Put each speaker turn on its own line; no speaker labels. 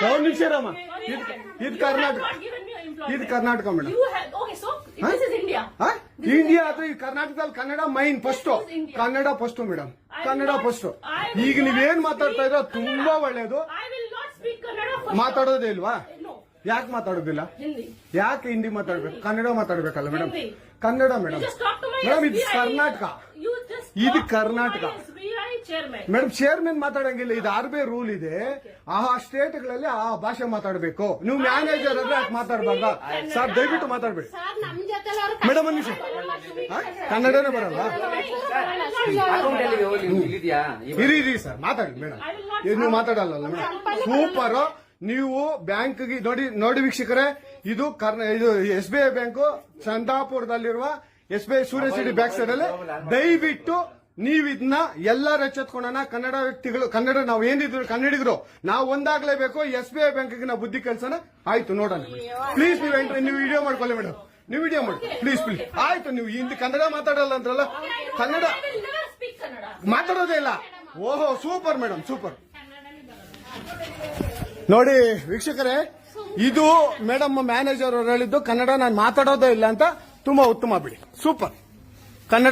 ಒಂದು ನಿಮಿಷ ರಾಮ, ಇದು ಕರ್ನಾಟಕ, ಇದು ಕರ್ನಾಟಕ ಮೇಡಮ್. ಇಂಡಿಯಾ ಅಥವಾ ಈ ಕರ್ನಾಟಕದಲ್ಲಿ Kannada main first, Kannada first madam, Kannada first. ಈಗ ನೀವೇನ್ ಮಾತಾಡ್ತಾ ಇರೋ ತುಂಬಾ ಒಳ್ಳೇದು. ಮಾತಾಡೋದೇ ಇಲ್ವಾ? ಯಾಕೆ ಮಾತಾಡೋದಿಲ್ಲ? ಯಾಕೆ ಹಿಂದಿ ಮಾತಾಡ್ಬೇಕು? ಕನ್ನಡ ಮಾತಾಡ್ಬೇಕಲ್ಲ ಮೇಡಮ್? ಕನ್ನಡ ಮೇಡಮ್. ಮೇಡಮ್ ಇದು ಕರ್ನಾಟಕ, ಇದು ಕರ್ನಾಟಕ ಮೇಡಮ್. ಚೇರ್ಮನ್ ಮಾತಾಡಂಗಿಲ್ಲ, ಇದು RBI ರೂಲ್ ಇದೆ. ಆ ಸ್ಟೇಟ್ಗಳಲ್ಲಿ ಆ ಭಾಷೆ ಮಾತಾಡಬೇಕು. ನೀವು ಮ್ಯಾನೇಜರ್ ಅಂದ್ರೆ ಯಾಕೆ ಮಾತಾಡಬಾರ್ದ ಸರ್? ದಯವಿಟ್ಟು ಮಾತಾಡ್ಬೇಡಿ ಮೇಡಮ್. ಒಂದು ನಿಮಿಷ, ಕನ್ನಡನೇ ಬರಲ್ಲ? ಇರಿ ಸರ್, ಮಾತಾಡಿ ಮೇಡಮ್. ನೀವು ಮಾತಾಡಲ್ಲ ಮೇಡಮ್? ಸೂಪರ್. ನೀವು ಬ್ಯಾಂಕ್ಗೆ ನೋಡಿ ವೀಕ್ಷಕರೇ, ಇದು SBI ಬ್ಯಾಂಕು, ಚಂದಾಪುರದಲ್ಲಿರುವ SBI ಸೂರ್ಯ ಸಿಟಿ ಬ್ಯಾಕ್ ಸೈಡ್ ಅಲ್ಲಿ. ದಯವಿಟ್ಟು ನೀವು ಇದನ್ನ ಎಲ್ಲರೂ ಎಚ್ಚೆತ್ಕೊಳ್ಳೋಣ. ಕನ್ನಡ ವ್ಯಕ್ತಿಗಳು, ಕನ್ನಡ ನಾವು ಏನಿದ್ರು ಕನ್ನಡಿಗರು, ನಾವು ಒಂದಾಗ್ಲೇಬೇಕು. SBI ಬ್ಯಾಂಕ್ಗೆ ನಾವು ಬುದ್ಧಿ ಕಲ್ಸೋಣ. ಆಯ್ತು, ನೋಡೋಣ ಪ್ಲೀಸ್. ನೀವು ವಿಡಿಯೋ ಮಾಡ್ಕೊಳ್ಳಿ ಮೇಡಮ್, ನೀವು ವಿಡಿಯೋ ಮಾಡಿ ಪ್ಲೀಸ್ ಪ್ಲೀಸ್. ಆಯ್ತು, ನೀವು ಹಿಂದಿ ಕನ್ನಡ ಮಾತಾಡಲ್ಲ ಅಂದ್ರಲ್ಲ, ಕನ್ನಡ ಮಾತಾಡೋದೇ ಇಲ್ಲ. ಓಹೋ, ಸೂಪರ್ ಮೇಡಮ್, ಸೂಪರ್. ನೋಡಿ ವೀಕ್ಷಕರೇ, ಇದು ಮೇಡಮ್ ಮ್ಯಾನೇಜರ್ ಅವರು ಹೇಳಿದ್ದು, ಕನ್ನಡ ನಾನು ಮಾತಾಡೋದೇ ಇಲ್ಲ ಅಂತ. ತುಂಬಾ ಉತ್ತಮ ಬಿಡಿ, ಸೂಪರ್. ಕನ್ನಡ